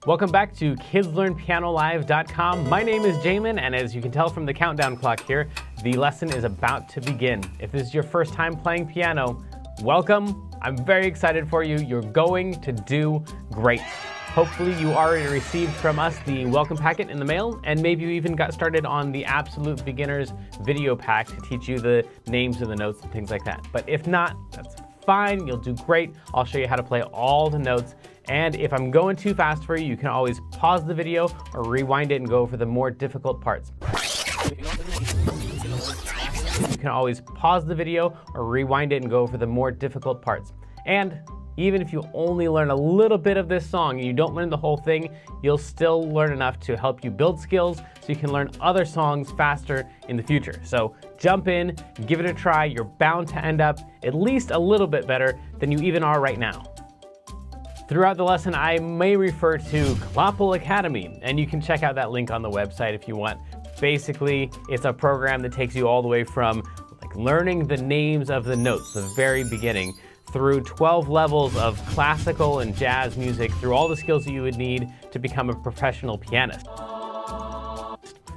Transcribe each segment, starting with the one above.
Welcome back to KidsLearnPianoLive.com. My name is Jamin, and as you can tell from the countdown clock here, the lesson is about to begin. If this is your first time playing piano, welcome. I'm very excited for you. You're going to do great. Hopefully you already received from us the welcome packet in the mail, and maybe you even got started on the Absolute Beginners video pack to teach you the names of the notes and things like that. But if not, that's fine. You'll do great. I'll show you how to play all the notes. And if I'm going too fast for you, you can always pause the video or rewind it and go over the more difficult parts. You can always pause the video or rewind it and go over the more difficult parts. And even if you only learn a little bit of this song and you don't learn the whole thing, you'll still learn enough to help you build skills so you can learn other songs faster in the future. So jump in, give it a try. You're bound to end up at least a little bit better than you even are right now. Throughout the lesson, I may refer to Clopple Academy, and you can check out that link on the website if you want. Basically, it's a program that takes you all the way from learning the names of the notes, the very beginning, through 12 levels of classical and jazz music, through all the skills that you would need to become a professional pianist.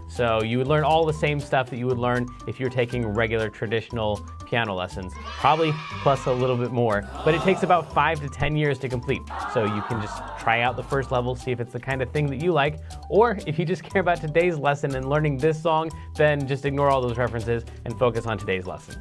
So you would learn all the same stuff that you would learn if you're taking regular traditional piano lessons, probably plus a little bit more, but it takes about 5 to 10 years to complete. So you can just try out the first level, see if it's the kind of thing that you like, or if you just care about today's lesson and learning this song, then just ignore all those references and focus on today's lesson.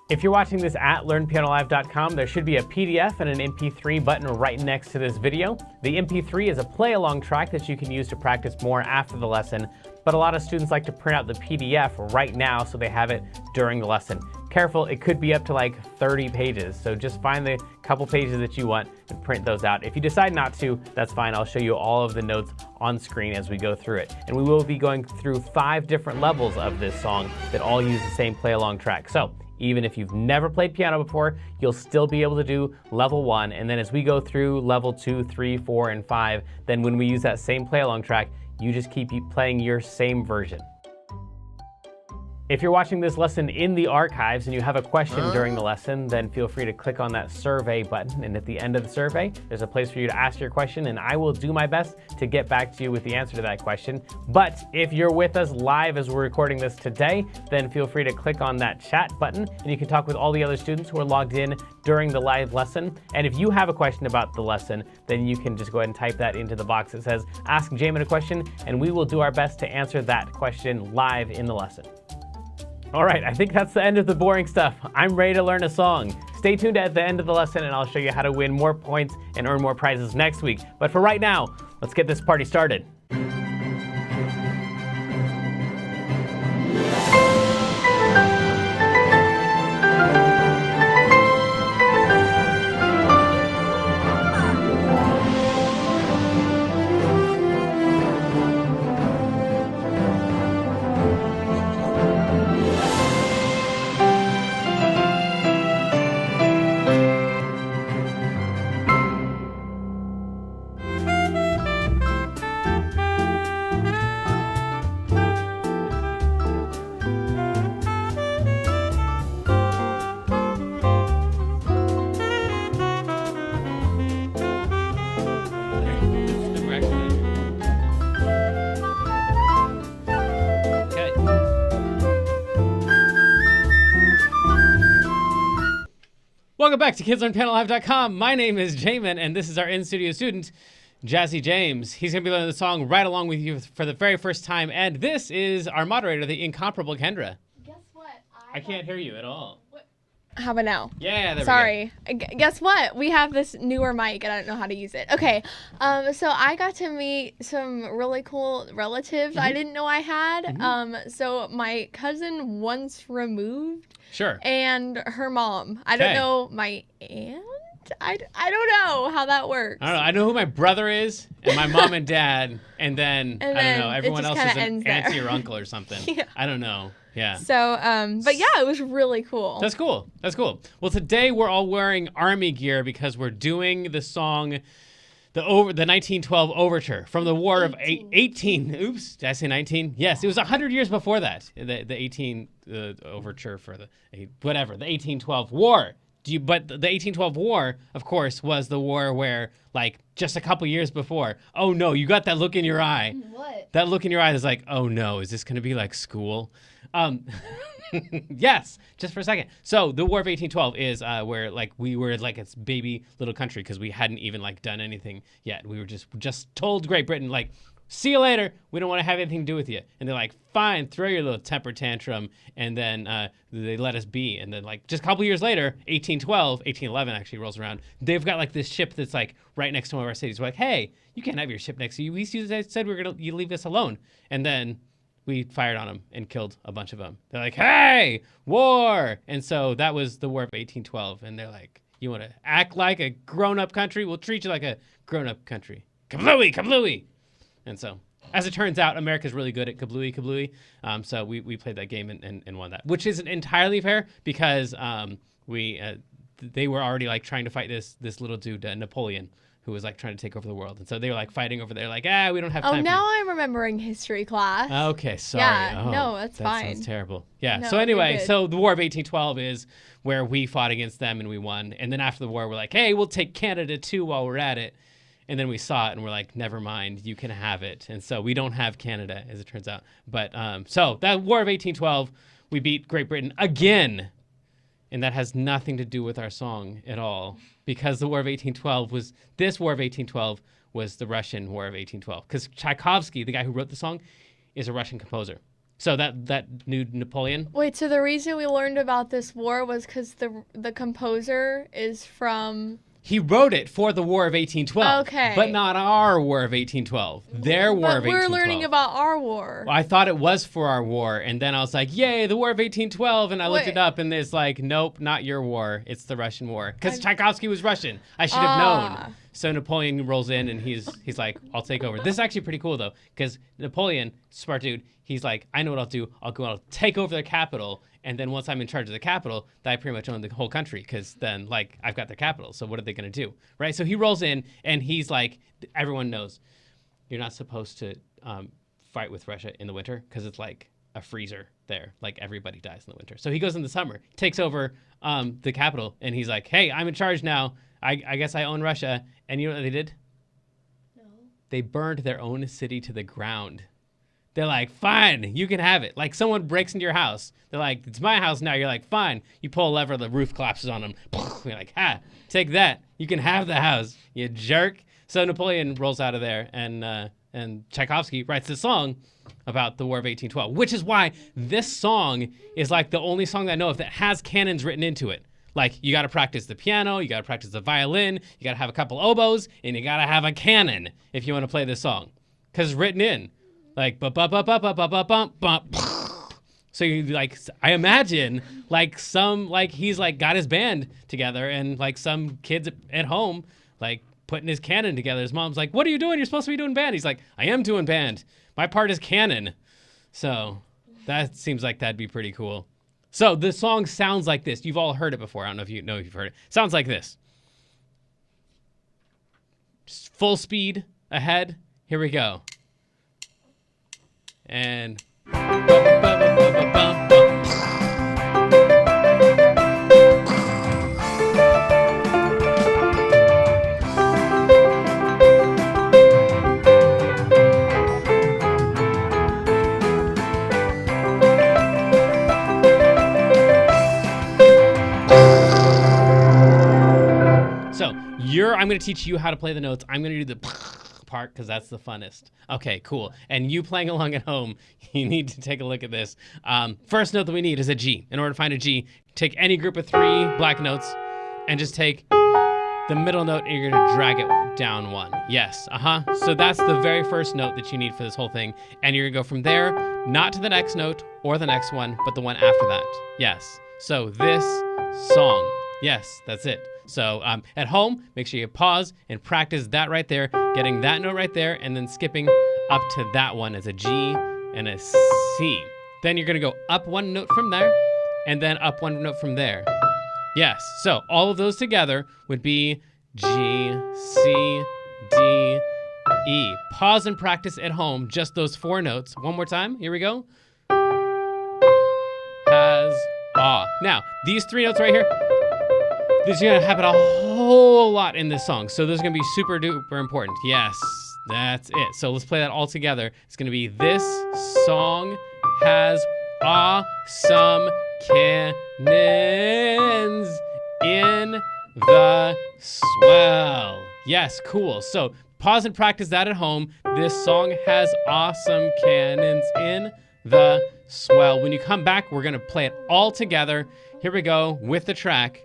If you're watching this at LearnPianoLive.com, there should be a PDF and an MP3 button right next to this video. The MP3 is a play-along track that you can use to practice more after the lesson, but a lot of students like to print out the PDF right now so they have it during the lesson. Careful, it could be up to like 30 pages, so just find the couple pages that you want and print those out. If you decide not to, that's fine. I'll show you all of the notes on screen as we go through it. And we will be going through 5 different levels of this song that all use the same play-along track. So even if you've never played piano before, you'll still be able to do level 1. And then as we go through level 2, 3, 4, and 5, then when we use that same play-along track, you just keep playing your same version. If you're watching this lesson in the archives and you have a question during the lesson, then feel free to click on that survey button. And at the end of the survey, there's a place for you to ask your question, and I will do my best to get back to you with the answer to that question. But if you're with us live as we're recording this today, then feel free to click on that chat button, and you can talk with all the other students who are logged in during the live lesson. And if you have a question about the lesson, then you can just go ahead and type that into the box that says, Ask Jamin a Question, and we will do our best to answer that question live in the lesson. All right, I think that's the end of the boring stuff. I'm ready to learn a song. Stay tuned at the end of the lesson and I'll show you how to win more points and earn more prizes next week. But for right now, let's get this party started. Welcome back to KidsLearnPianoLive.com. My name is Jamin, and this is our in-studio student, Jazzy James. He's going to be learning the song right along with you for the very first time, and this is our moderator, the incomparable Kendra. Guess what? I can't hear you at all. What? How about now? Yeah, there Sorry. we go. Guess what? We have this newer mic, and I don't know how to use it. Okay, so I got to meet some really cool relatives I didn't know I had. So my cousin once removed. Sure. And her mom. I don't know my aunt. I don't know how that works. I don't know. I know who my brother is and my mom and dad, and then I don't know. Everyone else is an auntie or uncle or something. Yeah. I don't know. Yeah. So, but yeah, it was really cool. That's cool. That's cool. Well, today we're all wearing army gear because we're doing the song, the 1912 Overture from the War of 18. Oops, did I say 19? Yes, it was 100 years before that. The Overture for the 1812 War. But the 1812 war, of course, was the war where, like, just a couple years before, oh no, you got that look in your eye. What? That look in your eye is like, oh no, is this going to be like school? Yes, just for a second. So the War of 1812 is where like we were like its baby little country because we hadn't even like done anything yet. We were just told Great Britain like, see you later. We don't want to have anything to do with you. And they're like, fine, throw your little temper tantrum. And then they let us be. And then like just a couple years later, 1811 actually rolls around. They've got like this ship that's like right next to one of our cities. We're like, hey, you can't have your ship next to you. We said we were going to, you leave us alone. And then we fired on them and killed a bunch of them. They're like, hey, war. And so that was the War of 1812. And they're like, you want to act like a grown-up country? We'll treat you like a grown-up country. Kablooey, kablooey. And so, as it turns out, America's really good at kablooey, kablooey. So we played that game and won that, which isn't entirely fair because they were already like trying to fight this little dude, Napoleon, who was like trying to take over the world. And so they were like fighting over there, like, we don't have time. Oh, now I'm remembering history class. Okay, sorry. Yeah, no, that fine. Sounds terrible. Yeah. No, so anyway, you're good. so the War of 1812 is where we fought against them and we won. And then after the war, we're like, hey, we'll take Canada too while we're at it. And then we saw it and we're like, never mind, you can have it. And so we don't have Canada, as it turns out. But so that War of 1812, we beat Great Britain again. And that has nothing to do with our song at all, because the War of 1812 was the Russian War of 1812. Because Tchaikovsky, the guy who wrote the song, is a Russian composer. So that new Napoleon. Wait, so the reason we learned about this war was because the composer is from... He wrote it for the War of 1812. Okay. But not our War of 1812. Their War of 1812. But we're learning about our war. Well, I thought it was for our war, and then I was like, yay, the War of 1812, and I looked it up, and it's like, nope, not your war. It's the Russian war. Because Tchaikovsky was Russian. I should have known. So Napoleon rolls in, and he's like, I'll take over. This is actually pretty cool, though, because Napoleon, smart dude, he's like, I know what I'll do. I'll take over their capital, and then once I'm in charge of the capital, then I pretty much own the whole country, because then, like, I've got their capital, so what are they going to do, right? So he rolls in, and he's like, everyone knows, you're not supposed to fight with Russia in the winter, because it's like a freezer there. Like, everybody dies in the winter. So he goes in the summer, takes over the capital, and he's like, hey, I'm in charge now. I guess I own Russia. And you know what they did? No. They burned their own city to the ground. They're like, fine, you can have it. Like, someone breaks into your house. They're like, it's my house now. You're like, fine. You pull a lever, the roof collapses on them. You're like, take that. You can have the house, you jerk. So Napoleon rolls out of there, and Tchaikovsky writes this song about the War of 1812, which is why this song is like the only song that I know of that has cannons written into it. Like, you got to practice the piano, you got to practice the violin, you got to have a couple oboes, and you got to have a cannon if you want to play this song. Because it's written in. Like, bump. So you like, I imagine like he's like got his band together and like some kids at home, like putting his cannon together. His mom's like, what are you doing? You're supposed to be doing band. He's like, I am doing band. My part is cannon. So that seems like that'd be pretty cool. So the song sounds like this. You've all heard it before. I don't know if you've heard it. Sounds like this. Just full speed ahead. Here we go. And I'm going to teach you how to play the notes. I'm going to do the part because that's the funnest. Okay, cool. And you playing along at home, you need to take a look at this. First note that we need is a G. In order to find a G, take any group of 3 black notes and just take the middle note and you're going to drag it down 1. Yes, So that's the very first note that you need for this whole thing. And you're going to go from there, not to the next note or the next one, but the one after that. Yes. So this song. Yes, that's it. So at home, make sure you pause and practice that right there, getting that note right there, and then skipping up to that one as a G and a C. Then you're going to go up 1 note from there, and then up 1 note from there. Yes, so all of those together would be G, C, D, E. Pause and practice at home, just those 4 notes. One more time, here we go. Has, ah. Now, these 3 notes right here, This is gonna happen a whole lot in this song. So this is gonna be super duper important. Yes, that's it. So let's play that all together. It's gonna be this song has awesome cannons in the swell. Yes, cool. So pause and practice that at home. This song has awesome cannons in the swell. When you come back, we're gonna play it all together. Here we go with the track.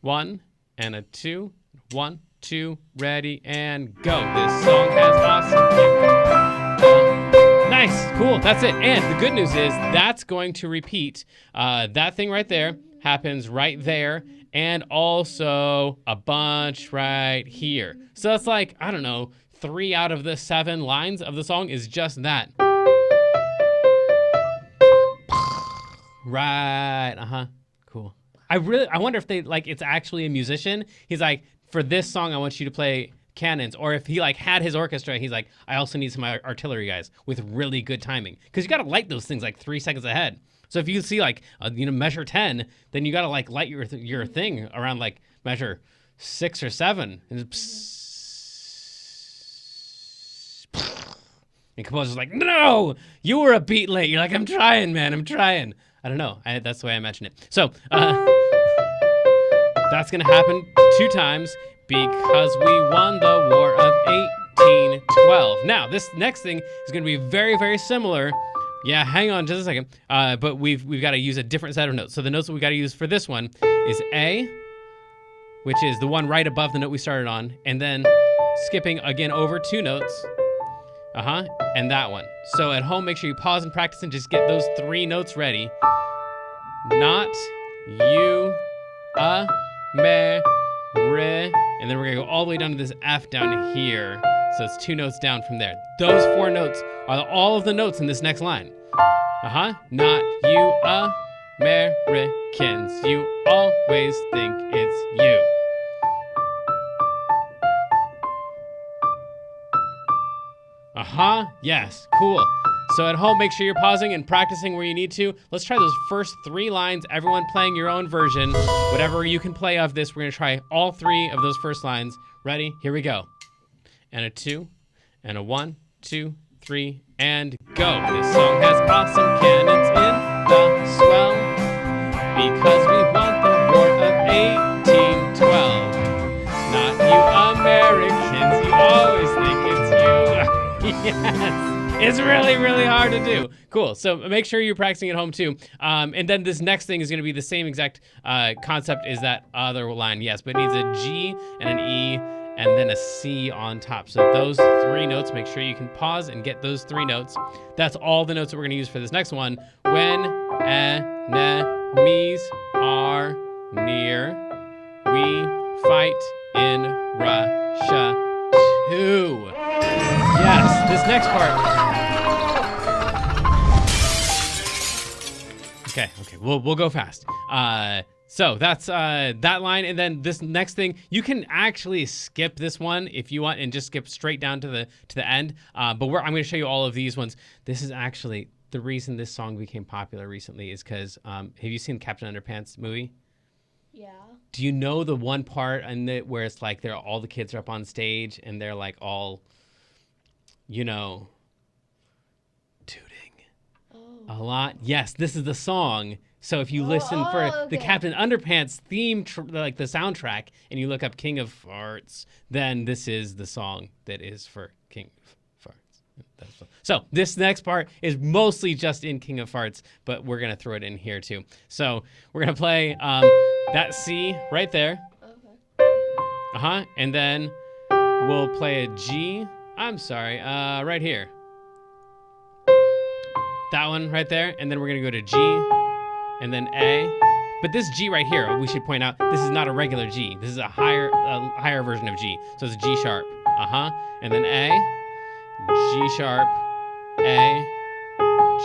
1 and a 2. 1, 2, ready and go. This song has awesome cannons. Nice, cool, that's it. And the good news is that's going to repeat. That thing right there happens right there, and also a bunch right here. So that's like, I don't know, 3 out of the 7 lines of the song is just that. Right, cool. I wonder if they, like, it's actually a musician. He's like, for this song, I want you to play cannons. Or if he, like, had his orchestra, he's like, I also need some artillery guys with really good timing. Because you got to light those things, like, 3 seconds ahead. So if you see, like, measure 10, then you got to, like, light your thing around, like, measure 6 or 7. And the composer's like, no, you were a beat late. You're like, I'm trying, man, I'm trying. I don't know. That's the way I imagine it. So that's going to happen 2 times because we won the War of 1812. Now, this next thing is going to be very, very similar. Yeah, hang on just a second. But we've got to use a different set of notes. So the notes that we got to use for this one is A, which is the one right above the note we started on, and then skipping again over 2 notes. And that one. So at home, make sure you pause and practice and just get those 3 notes ready. Not, you, me, re, and then we're gonna go all the way down to this F down here. So it's 2 notes down from there. Those 4 notes are all of the notes in this next line. Not you, Americans. You always think it's you. Yes, cool. So at home, make sure you're pausing and practicing where you need to. Let's try those first 3 lines, everyone playing your own version. Whatever you can play of this, we're gonna try all 3 of those first lines. Ready? Here we go. And a 2, and a 1, 2, 3, and go. This song has awesome cannons in the swell because we won the War of 1812. Not you Americans, you always think it's you. Yes. It's really, really hard to do. Cool. So make sure you're practicing at home too. And then this next thing is going to be the same exact concept as that other line. Yes, but it needs a G and an E and then a C on top. So those 3 notes, make sure you can pause and get those 3 notes. That's all the notes that we're going to use for this next one. When enemies are near, we fight in Russia too. Yes, this next part. Okay, we'll go fast. So that's that line, and then this next thing, you can actually skip this one if you want and just skip straight down to the end. But I'm going to show you all of these ones. This is actually the reason this song became popular recently is because have you seen Captain Underpants movie? Yeah. Do you know the one part in it where it's like all the kids are up on stage and they're like all, tooting a lot? Yes, this is the song. So if you listen for the Captain Underpants theme, like the soundtrack, and you look up King of Farts, then this is the song that is for King of Farts. So this next part is mostly just in King of Farts, but we're going to throw it in here too. So we're going to play that C right there. Okay. And then we'll play a G. I'm sorry, right here. That one right there. And then we're going to go to G and then A. But this G right here, we should point out, this is not a regular G. This is a higher version of G. So it's a G sharp. And then A, G sharp, A,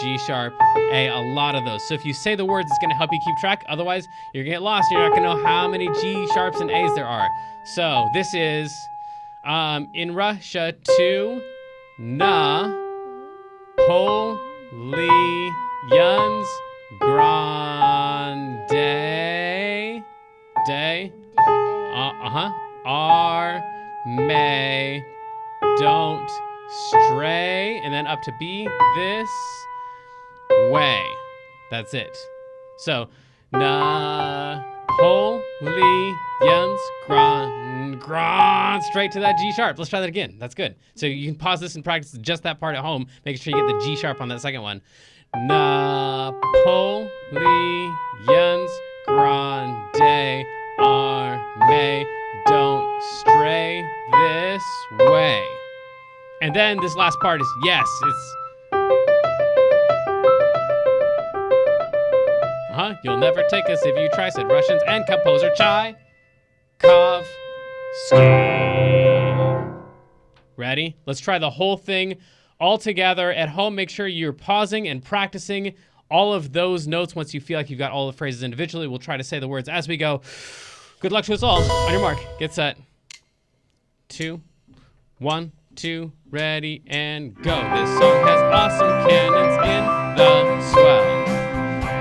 G sharp, A, a lot of those. So if you say the words, it's going to help you keep track. Otherwise, you're going to get lost. You're not going to know how many G sharps and A's there are. So this is in Russia to Napoleon's Grande Day. R, May, don't stray, and then up to B, this way. That's it. So, Napoleon's grand, straight to that G sharp. Let's try that again. That's good. So you can pause this and practice just that part at home. Make sure you get the G sharp on that second one. Napoleon's grande armée, don't stray this way. And then this last part is yes, it's you'll never take us if you try, said Russians and composer Tchaikovsky. Ready? Let's try the whole thing all together at home. Make sure you're pausing and practicing all of those notes. Once you feel like you've got all the phrases individually, we'll try to say the words as we go. Good luck to us all. On your mark, get set. 2, 1, 2, ready, and go. This song has awesome cannons in the swell,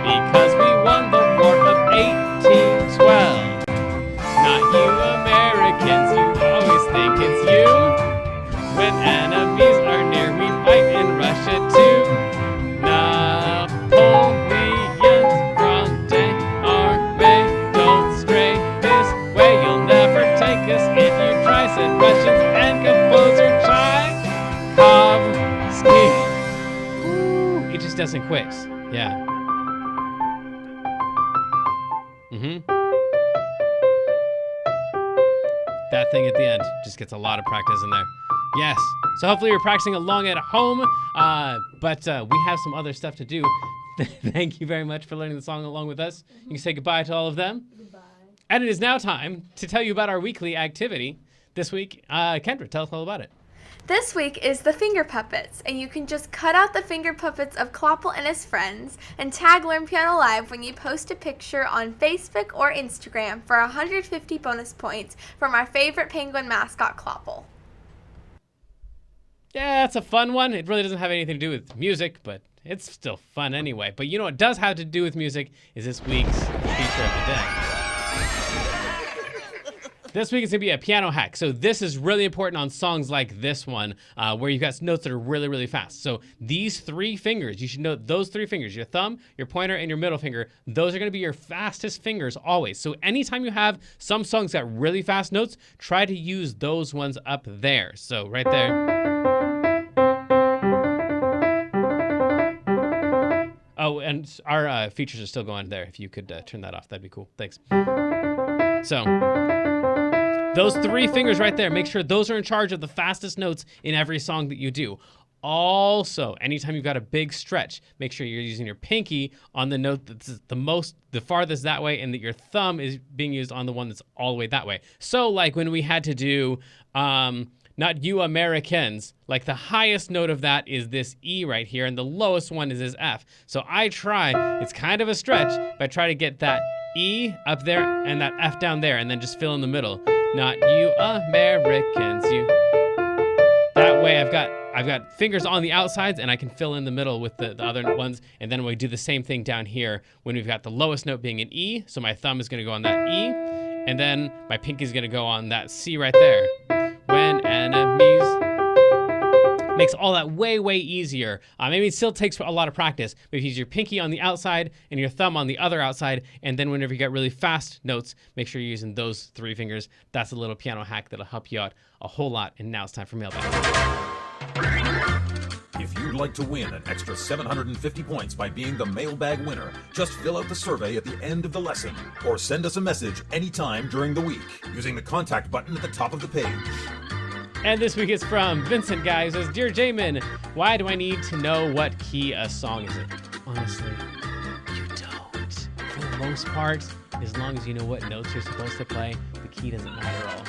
because we won the war of 1812. Not you Americans, you always think it's you. When enemies are near, we fight in Russia too. Napoleon's grande armée, don't stray this way. You'll never take us if you try, said Russians and composer Tchaikovsky. Ooh, it just doesn't quit. Yeah. That thing at the end just gets a lot of practice in there. Yes. So hopefully you're practicing along at home, but we have some other stuff to do. Thank you very much for learning the song along with us. You can say goodbye to all of them. Goodbye. And it is now time to tell you about our weekly activity. This week, Kendra, tell us all about it. This week is the finger puppets, and you can just cut out the finger puppets of Kloppel and his friends and tag Learn Piano Live when you post a picture on Facebook or Instagram for 150 bonus points from our favorite penguin mascot, Kloppel. Yeah, it's a fun one. It really doesn't have anything to do with music, but it's still fun anyway. But you know what does have to do with music is this week's feature of the day. This week is going to be a piano hack. So this is really important on songs like this one, where you've got notes that are really, really fast. So these 3 fingers, you should know those 3 fingers, your thumb, your pointer, and your middle finger, those are going to be your fastest fingers always. So anytime you have some songs got really fast notes, try to use those ones up there. So right there. Oh, and our features are still going there. If you could turn that off, that'd be cool. Thanks. So those 3 fingers right there, make sure those are in charge of the fastest notes in every song that you do. Also, anytime you've got a big stretch, make sure you're using your pinky on the note that's the farthest that way, and that your thumb is being used on the one that's all the way that way. So like when we had to do not you Americans, like the highest note of that is this E right here, and the lowest one is this F. So I try, it's kind of a stretch, but I try to get that E up there and that F down there, and then just fill in the middle. Not you Americans, you. That way I've got fingers on the outsides, and I can fill in the middle with the other ones. And then we do the same thing down here when we've got the lowest note being an E. So my thumb is going to go on that E, and then my pinky is going to go on that C right there. When enemies. Makes all that way, way easier. Maybe it still takes a lot of practice, but if you use your pinky on the outside and your thumb on the other outside, and then whenever you get really fast notes, make sure you're using those 3 fingers. That's a little piano hack that'll help you out a whole lot. And now it's time for Mailbag. If you'd like to win an extra 750 points by being the Mailbag winner, just fill out the survey at the end of the lesson, or send us a message anytime during the week using the contact button at the top of the page. And this week is from Vincent, guys. Says, Dear Jamin, why do I need to know what key a song is in? Honestly, you don't. For the most part, as long as you know what notes you're supposed to play, the key doesn't matter at all.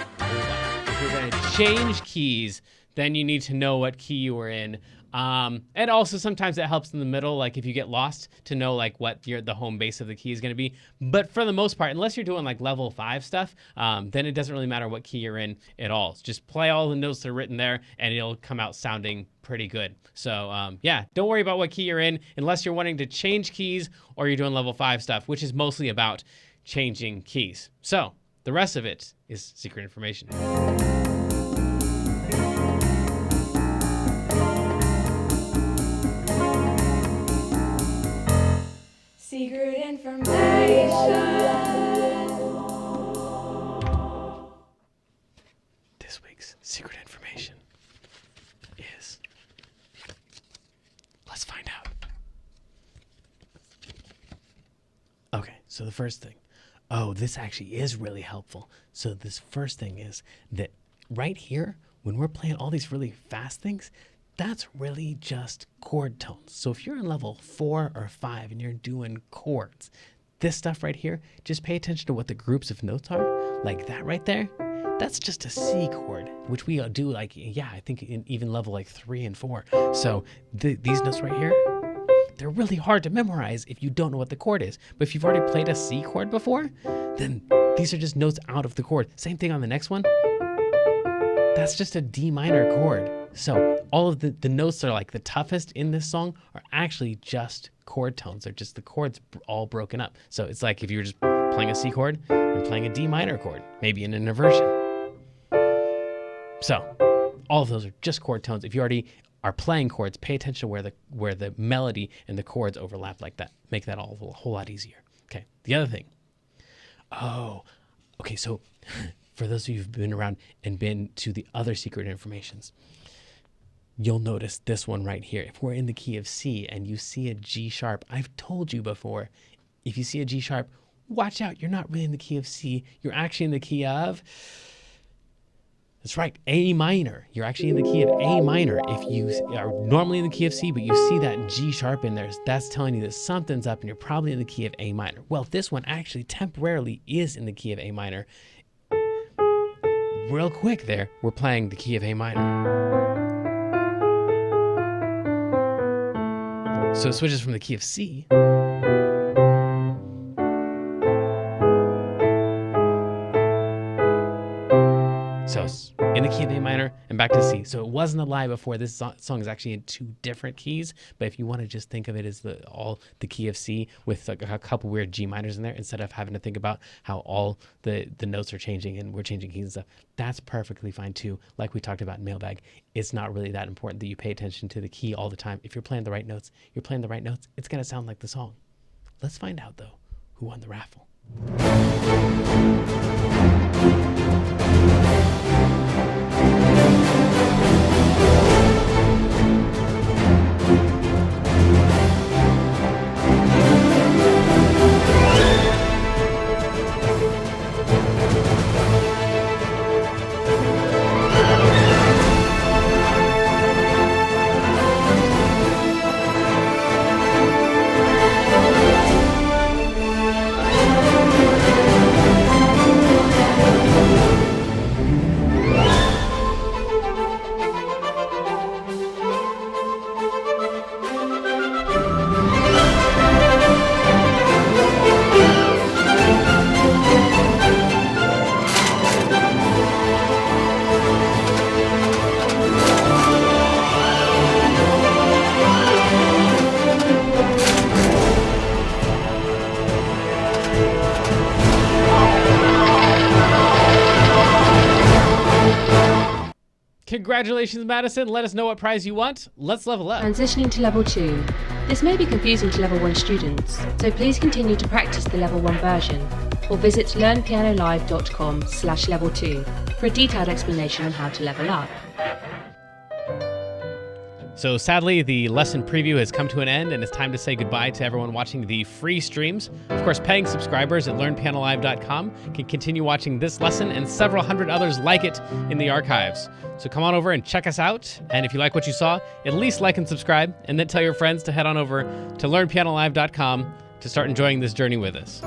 If you're going to change keys, then you need to know what key you were in. And also sometimes it helps in the middle, like if you get lost, to know like what the home base of the key is going to be. But for the most part, unless you're doing like level 5 stuff, then it doesn't really matter what key you're in at all. Just play all the notes that are written there, and it'll come out sounding pretty good. So yeah, don't worry about what key you're in unless you're wanting to change keys or you're doing level 5 stuff, which is mostly about changing keys. So The rest of it is secret information. Secret information. This week's secret information is... Let's find out. Okay, so the first thing. Oh, this actually is really helpful. So this first thing is that right here, when we're playing all these really fast things, that's really just chord tones. So if you're in level 4 or 5 and you're doing chords, this stuff right here, just pay attention to what the groups of notes are. Like that right there, that's just a C chord, which we do like, yeah, I think in even level like 3 and 4. So these notes right here, they're really hard to memorize if you don't know what the chord is. But if you've already played a C chord before, then these are just notes out of the chord. Same thing on the next one. That's just a D minor chord. So all of the notes that are like the toughest in this song are actually just chord tones. They're just the chords all broken up. So it's like if you were just playing a C chord and playing a D minor chord, maybe in an inversion. So all of those are just chord tones. If you already are playing chords, pay attention to where the melody and the chords overlap like that. Make that all a whole lot easier. Okay, the other thing. Oh, okay, so for those of you who've been around and been to the other secret informations, you'll notice this one right here. If we're in the key of C and you see a G sharp, I've told you before, if you see a G sharp, watch out, you're not really in the key of C. You're actually in the key of... That's right, A minor. You're actually in the key of A minor. If you are normally in the key of C, but you see that G sharp in there, that's telling you that something's up and you're probably in the key of A minor. Well, this one actually temporarily is in the key of A minor. Real quick there, we're playing the key of A minor. So it switches from the key of C. So in the key of A minor and back to C. So it wasn't a lie before. This song is actually in 2 different keys. But if you want to just think of it as all the key of C with like a couple weird G minors in there, instead of having to think about how all the notes are changing and we're changing keys and stuff, that's perfectly fine too. Like we talked about in Mailbag, it's not really that important that you pay attention to the key all the time. If you're playing the right notes, it's going to sound like the song. Let's find out though who won the raffle. Congratulations, Madison. Let us know what prize you want. Let's level up. Transitioning to level 2. This may be confusing to level 1 students, so please continue to practice the level 1 version or visit learnpianolive.com/level 2 for a detailed explanation on how to level up. So sadly, the lesson preview has come to an end and it's time to say goodbye to everyone watching the free streams. Of course, paying subscribers at learnpianolive.com can continue watching this lesson and several hundred others like it in the archives. So come on over and check us out. And if you like what you saw, at least like and subscribe, and then tell your friends to head on over to learnpianolive.com to start enjoying this journey with us.